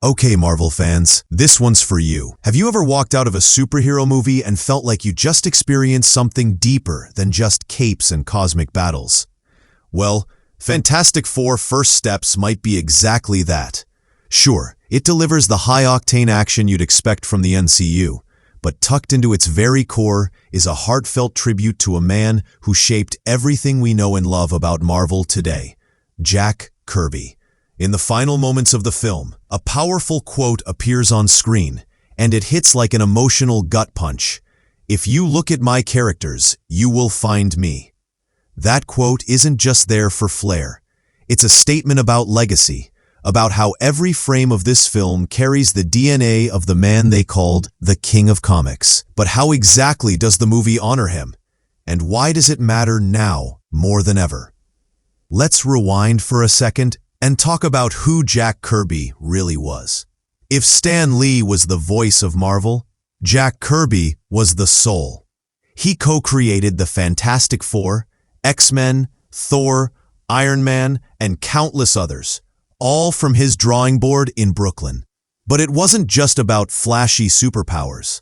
Okay, Marvel fans, this one's for you. Have you ever walked out of a superhero movie and felt like you just experienced something deeper than just capes and cosmic battles? Well, Fantastic Four First Steps might be exactly that. Sure, it delivers the high-octane action you'd expect from the MCU, but tucked into its very core is a heartfelt tribute to a man who shaped everything we know and love about Marvel today, Jack Kirby. In the final moments of the film, a powerful quote appears on screen, and it hits like an emotional gut punch. "If you look at my characters, you will find me." That quote isn't just there for flair. It's a statement about legacy, about how every frame of this film carries the DNA of the man they called the King of Comics. But how exactly does the movie honor him? And why does it matter now more than ever? Let's rewind for a second and talk about who Jack Kirby really was. If Stan Lee was the voice of Marvel, Jack Kirby was the soul. He co-created the Fantastic Four, X-Men, Thor, Iron Man, and countless others, all from his drawing board in Brooklyn. But it wasn't just about flashy superpowers.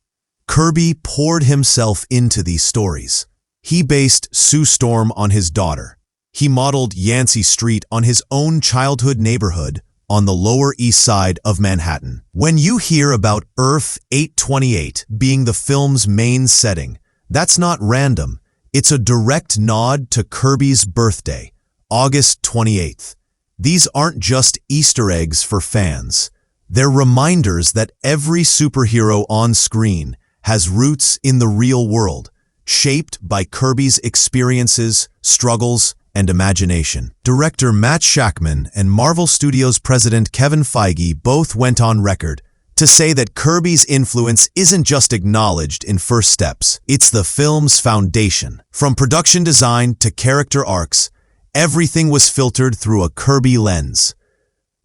Kirby poured himself into these stories. He based Sue Storm on his daughter. He modeled Yancey Street on his own childhood neighborhood on the Lower East Side of Manhattan. When you hear about Earth 828 being the film's main setting, that's not random. It's a direct nod to Kirby's birthday, August 28th. These aren't just Easter eggs for fans. They're reminders that every superhero on screen has roots in the real world, shaped by Kirby's experiences, struggles, and imagination. Director Matt Shakman and Marvel Studios president Kevin Feige both went on record to say that Kirby's influence isn't just acknowledged in First Steps, it's the film's foundation. From production design to character arcs, everything was filtered through a Kirby lens.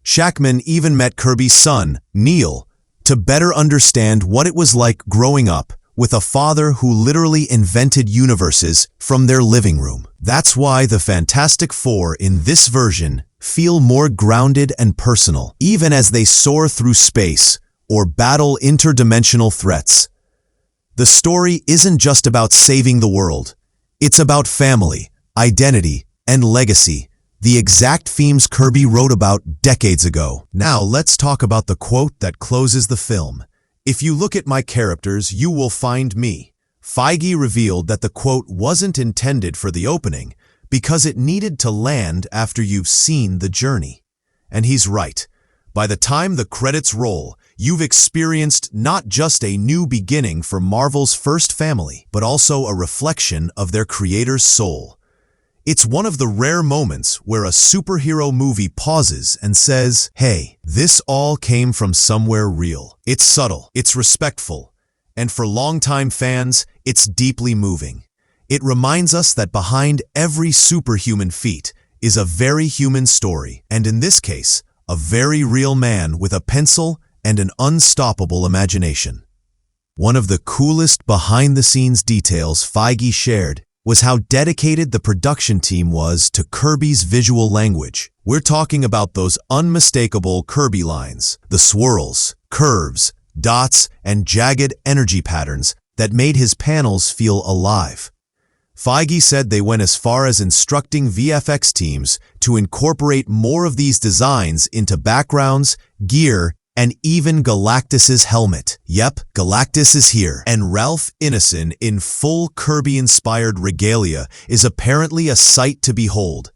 Shakman even met Kirby's son, Neil, to better understand what it was like growing up with a father who literally invented universes from their living room. That's why the Fantastic Four in this version feel more grounded and personal, even as they soar through space or battle interdimensional threats. The story isn't just about saving the world. It's about family, identity, and legacy, the exact themes Kirby wrote about decades ago. Now let's talk about the quote that closes the film. "If you look at my characters, you will find me." Feige revealed that the quote wasn't intended for the opening because it needed to land after you've seen the journey. And he's right. By the time the credits roll, you've experienced not just a new beginning for Marvel's first family, but also a reflection of their creator's soul. It's one of the rare moments where a superhero movie pauses and says, "Hey, this all came from somewhere real." It's subtle, it's respectful, and for longtime fans, it's deeply moving. It reminds us that behind every superhuman feat is a very human story, and in this case, a very real man with a pencil and an unstoppable imagination. One of the coolest behind-the-scenes details Feige shared was how dedicated the production team was to Kirby's visual language. We're talking about those unmistakable Kirby lines, the swirls, curves, dots, and jagged energy patterns that made his panels feel alive. Feige said they went as far as instructing VFX teams to incorporate more of these designs into backgrounds, gear, and even Galactus's helmet. Yep, Galactus is here, and Ralph Ineson in full Kirby-inspired regalia is apparently a sight to behold.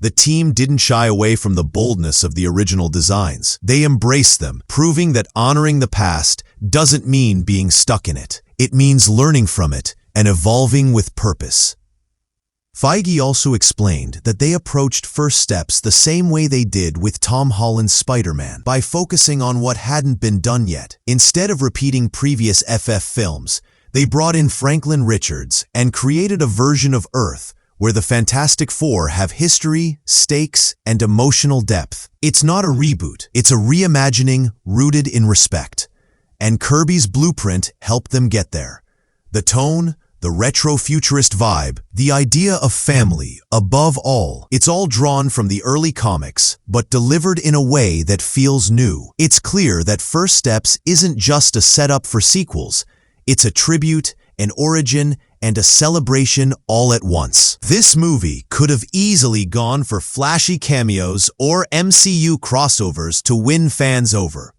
The team didn't shy away from the boldness of the original designs. They embraced them, proving that honoring the past doesn't mean being stuck in it. It means learning from it and evolving with purpose. Feige also explained that they approached First Steps the same way they did with Tom Holland's Spider-Man, by focusing on what hadn't been done yet. Instead of repeating previous FF films, they brought in Franklin Richards and created a version of Earth where the Fantastic Four have history, stakes, and emotional depth. It's not a reboot, it's a reimagining rooted in respect. And Kirby's blueprint helped them get there. The tone, the retro-futurist vibe, the idea of family, above all. It's all drawn from the early comics, but delivered in a way that feels new. It's clear that First Steps isn't just a setup for sequels. It's a tribute, an origin, and a celebration all at once. This movie could have easily gone for flashy cameos or MCU crossovers to win fans over.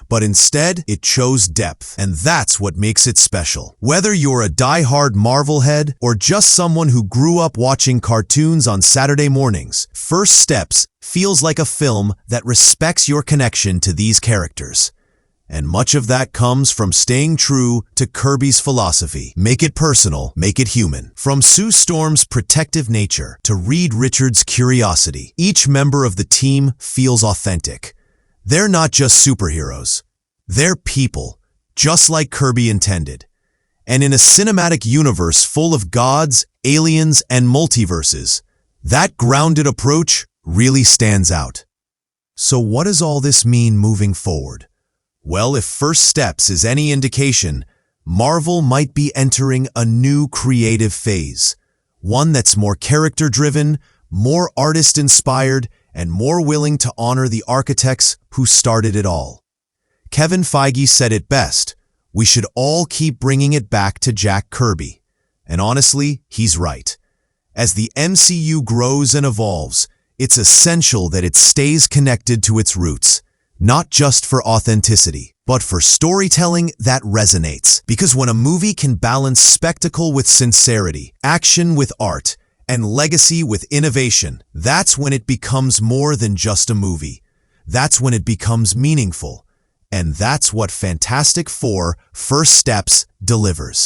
But instead, it chose depth, and that's what makes it special. Whether you're a die-hard Marvel head or just someone who grew up watching cartoons on Saturday mornings, First Steps feels like a film that respects your connection to these characters. And much of that comes from staying true to Kirby's philosophy. Make it personal, make it human. From Sue Storm's protective nature to Reed Richards' curiosity, each member of the team feels authentic. They're not just superheroes. They're people, just like Kirby intended. And in a cinematic universe full of gods, aliens, and multiverses, that grounded approach really stands out. So what does all this mean moving forward? Well, if First Steps is any indication, Marvel might be entering a new creative phase. One that's more character-driven, more artist-inspired, and more willing to honor the architects who started it all. Kevin Feige said it best, we should all keep bringing it back to Jack Kirby. And honestly, he's right. As the MCU grows and evolves, it's essential that it stays connected to its roots, not just for authenticity, but for storytelling that resonates. Because when a movie can balance spectacle with sincerity, action with art, and legacy with innovation, that's when it becomes more than just a movie. That's when it becomes meaningful. And that's what Fantastic Four: First Steps delivers.